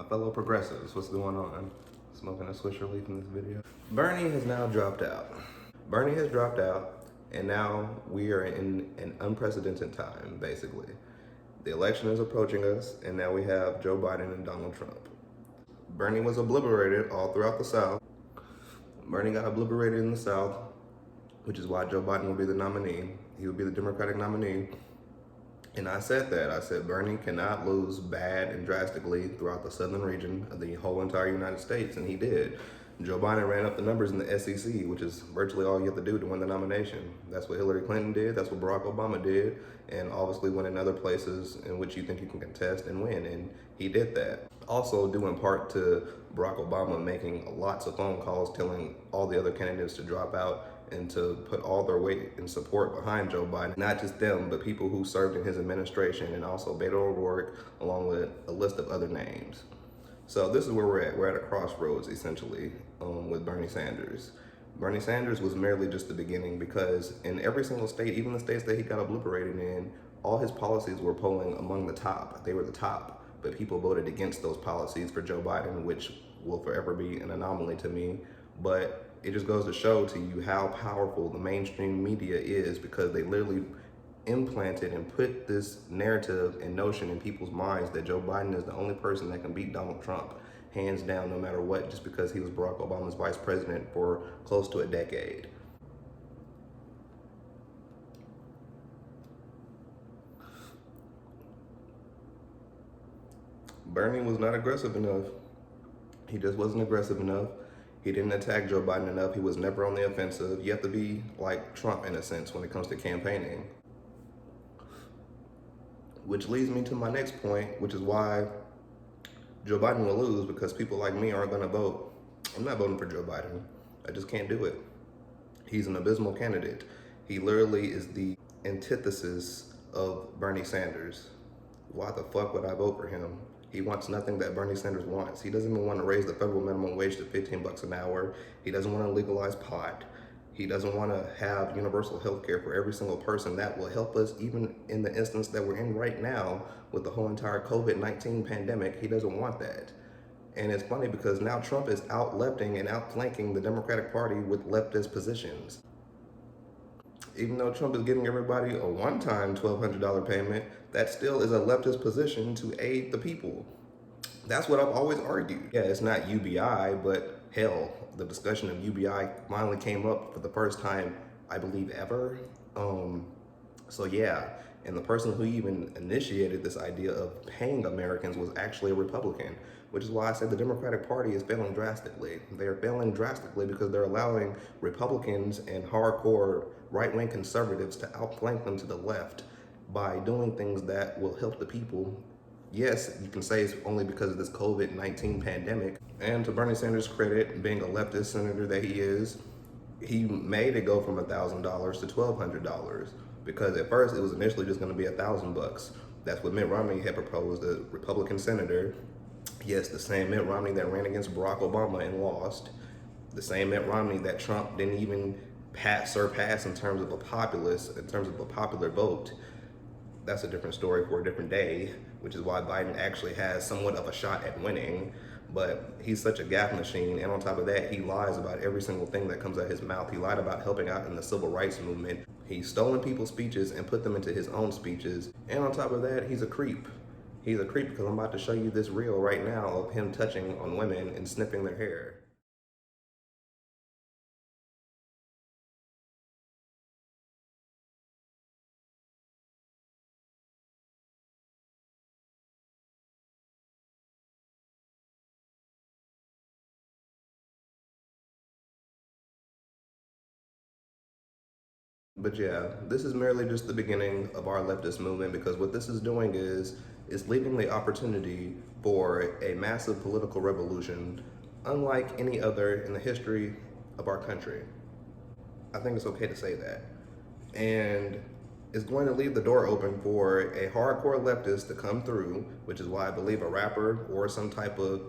fellow progressives, what's going on? Smoking a Swisher leaf in this video. Bernie has now dropped out. Bernie has dropped out, and now we are in an unprecedented time, basically. The election is approaching us, and now we have Joe Biden and Donald Trump. Bernie was obliterated all throughout the South. Bernie got obliterated in the South, which is why Joe Biden will be the nominee. He will be the Democratic nominee. And I said that. I said Bernie cannot lose bad and drastically throughout the southern region of the whole entire United States, and he did. Joe Biden ran up the numbers in the SEC, which is virtually all you have to do to win the nomination. That's what Hillary Clinton did, that's what Barack Obama did, and obviously went in other places in which you think you can contest and win, and he did that. Also due in part to Barack Obama making lots of phone calls telling all the other candidates to drop out and to put all their weight and support behind Joe Biden. Not just them, but people who served in his administration, and also Beto O'Rourke, along with a list of other names. So this is where we're at. We're at a crossroads, essentially, with Bernie Sanders. Bernie Sanders was merely just the beginning, because in every single state, even the states that he got obliterated in, all his policies were polling among the top. They were the top, but people voted against those policies for Joe Biden, which will forever be an anomaly to me. But it just goes to show to you how powerful the mainstream media is, because they literally implanted and put this narrative and notion in people's minds that Joe Biden is the only person that can beat Donald Trump, hands down, no matter what, just because he was Barack Obama's vice president for close to a decade. Bernie was not aggressive enough. He just wasn't aggressive enough. He didn't attack Joe Biden enough. He was never on the offensive. You have to be like Trump in a sense when it comes to campaigning. Which leads me to my next point, which is why Joe Biden will lose, because people like me aren't gonna vote. I'm not voting for Joe Biden. I just can't do it. He's an abysmal candidate. He literally is the antithesis of Bernie Sanders. Why the fuck would I vote for him? He wants nothing that Bernie Sanders wants. He doesn't even want to raise the federal minimum wage to $15 an hour. He doesn't want to legalize pot. He doesn't want to have universal health care for every single person. That will help us even in the instance that we're in right now with the whole entire COVID-19 pandemic. He doesn't want that. And it's funny because now Trump is out-lefting and outflanking the Democratic Party with leftist positions. Even though Trump is giving everybody a one-time $1,200 payment, that still is a leftist position to aid the people. That's what I've always argued. Yeah, it's not UBI, but hell, the discussion of UBI finally came up for the first time, I believe, ever. So yeah, and the person who even initiated this idea of paying Americans was actually a Republican, which is why I said the Democratic Party is failing drastically. They're failing drastically because they're allowing Republicans and hardcore right-wing conservatives to outflank them to the left by doing things that will help the people. Yes, you can say it's only because of this COVID-19 pandemic. And to Bernie Sanders' credit, being a leftist senator that he is, he made it go from $1,000 to $1,200, because at first it was initially just going to be $1,000. That's what Mitt Romney had proposed, a Republican senator. Yes, the same Mitt Romney that ran against Barack Obama and lost. The same Mitt Romney that Trump didn't even surpass in terms of a populist, in terms of a popular vote. That's a different story for a different day, which is why Biden actually has somewhat of a shot at winning. But he's such a gaffe machine, and on top of that, he lies about every single thing that comes out of his mouth. He lied about helping out in the civil rights movement. He's stolen people's speeches and put them into his own speeches. And on top of that, he's a creep. He's a creep because I'm about to show you this reel right now of him touching on women and sniffing their hair. But yeah, this is merely just the beginning of our leftist movement, because what this is doing is leaving the opportunity for a massive political revolution unlike any other in the history of our country. I think it's okay to say that. And it's going to leave the door open for a hardcore leftist to come through, which is why I believe a rapper or some type of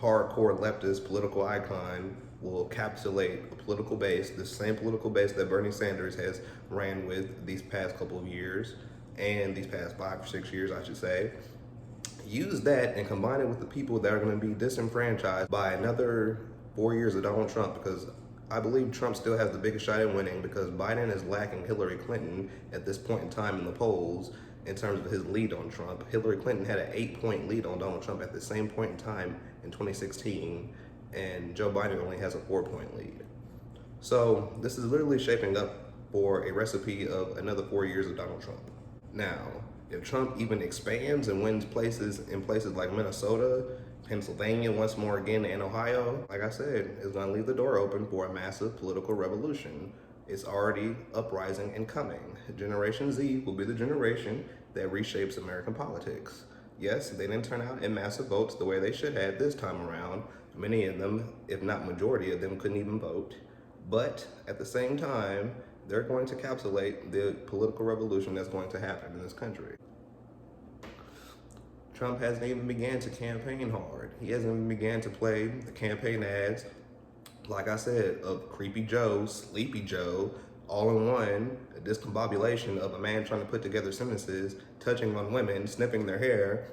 hardcore leftist political icon will encapsulate a political base, the same political base that Bernie Sanders has ran with these past couple of years, and these past 5 or 6 years, I should say. use that and combine it with the people that are going to be disenfranchised by another 4 years of Donald Trump, because I believe Trump still has the biggest shot at winning, because Biden is lacking Hillary Clinton at this point in time in the polls in terms of his lead on Trump. Hillary Clinton had an 8-point lead on Donald Trump at the same point in time in 2016, and Joe Biden only has a 4-point lead. So this is literally shaping up for a recipe of another 4 years of Donald Trump. Now, if Trump even expands and wins places in places like Minnesota, Pennsylvania once more again, and Ohio, like I said, is going to leave the door open for a massive political revolution. It's already uprising and coming. Generation Z will be the generation that reshapes American politics. Yes, they didn't turn out in massive votes the way they should have this time around. Many of them, if not majority of them, couldn't even vote. But at the same time, they're going to encapsulate the political revolution that's going to happen in this country. Trump hasn't even began to campaign hard. He hasn't even began to play the campaign ads, like I said, of Creepy Joe, Sleepy Joe, all in one, a discombobulation of a man trying to put together sentences, touching on women, snipping their hair,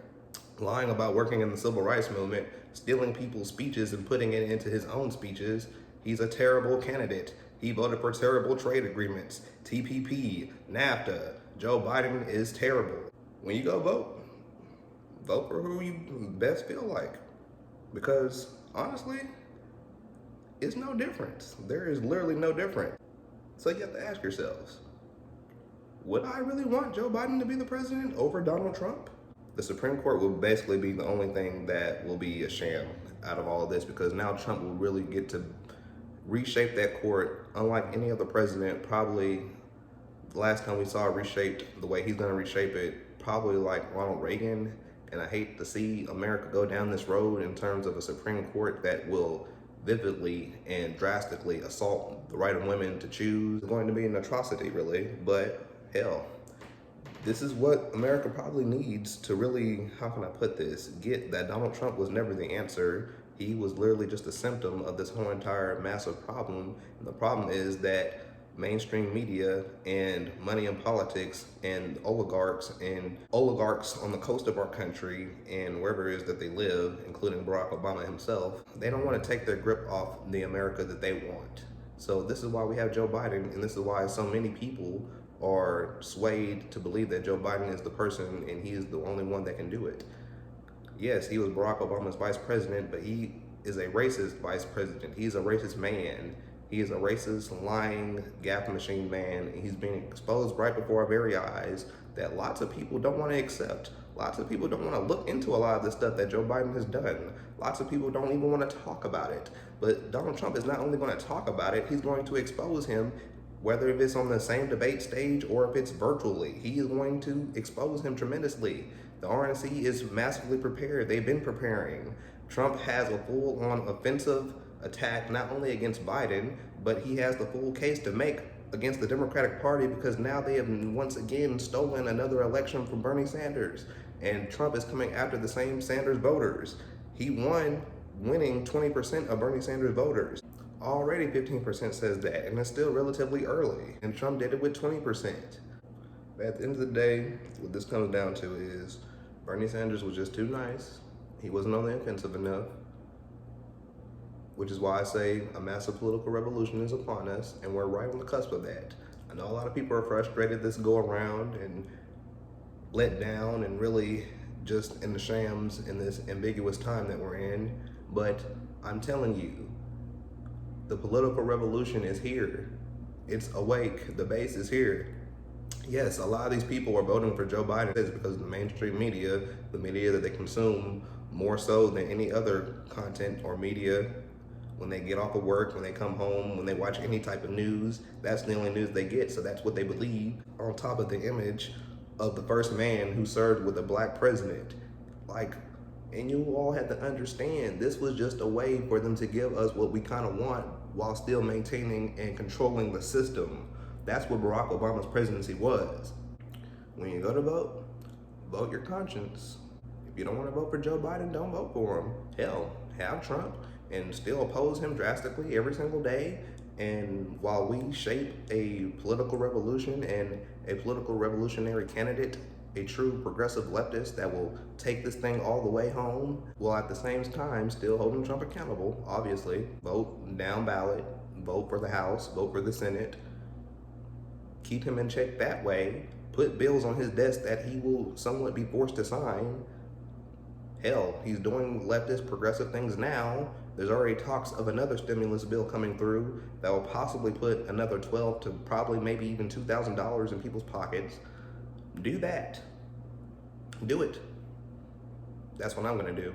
lying about working in the civil rights movement, stealing people's speeches and putting it into his own speeches. He's a terrible candidate. He voted for terrible trade agreements, TPP, NAFTA. Joe Biden is terrible. When you go vote for who you best feel like. Because honestly, it's no difference. There is literally no difference. So you have to ask yourselves, would I really want Joe Biden to be the president over Donald Trump? The Supreme Court will basically be the only thing that will be a sham out of all of this, because now Trump will really get to reshape that court unlike any other president. Probably the last time we saw it reshaped the way he's going to reshape it, probably like Ronald Reagan. And I hate to see America go down this road in terms of a Supreme Court that will vividly and drastically assault the right of women to choose. It's going to be an atrocity, really, but hell, this is what America probably needs to really, how can I put this, get that Donald Trump was never the answer. He was literally just a symptom of this whole entire massive problem. And the problem is that mainstream media and money in politics and oligarchs on the coast of our country and wherever it is that they live, including Barack Obama himself, they don't want to take their grip off the America that they want. So this is why we have Joe Biden, and this is why so many people are swayed to believe that Joe Biden is the person and he is the only one that can do it. Yes, he was Barack Obama's vice president, but he is a racist vice president. He's a racist man. He is a racist, lying, gaffe machine man, and he's being exposed right before our very eyes that lots of people don't want to accept. Lots of people don't want to look into a lot of the stuff that Joe Biden has done. Lots of people don't even want to talk about it. But Donald Trump is not only going to talk about it, he's going to expose him, whether if it's on the same debate stage or if it's virtually. He is going to expose him tremendously. The RNC is massively prepared. They've been preparing. Trump has a full-on offensive attack not only against Biden, but he has the full case to make against the Democratic Party, because now they have once again stolen another election from Bernie Sanders, and Trump is coming after the same Sanders voters. He won, winning 20% of Bernie Sanders voters. Already 15% says that, and it's still relatively early, and Trump did it with 20%. But at the end of the day, what this comes down to is Bernie Sanders was just too nice. He wasn't on the offensive enough, which is why I say a massive political revolution is upon us, and we're right on the cusp of that. I know a lot of people are frustrated this go around and let down and really just in the shams in this ambiguous time that we're in, but I'm telling you, the political revolution is here. It's awake. The base is here. Yes, a lot of these people are voting for Joe Biden because of the mainstream media, the media that they consume more so than any other content or media. When they get off of work, when they come home, when they watch any type of news, that's the only news they get, so that's what they believe, on top of the image of the first man who served with a black president. And you all have to understand, this was just a way for them to give us what we kind of want while still maintaining and controlling the system. That's what Barack Obama's presidency was. When you go to vote, vote your conscience. If you don't want to vote for Joe Biden, don't vote for him. Hell, have Trump and still oppose him drastically every single day. And while we shape a political revolution and a political revolutionary candidate, a true progressive leftist that will take this thing all the way home, while at the same time still holding Trump accountable, obviously. Vote down ballot, vote for the House, vote for the Senate, keep him in check that way, put bills on his desk that he will somewhat be forced to sign. Hell, he's doing leftist progressive things now. There's already talks of another stimulus bill coming through that will possibly put another $12 to probably maybe even $2,000 in people's pockets. Do that. Do it. That's what I'm gonna do.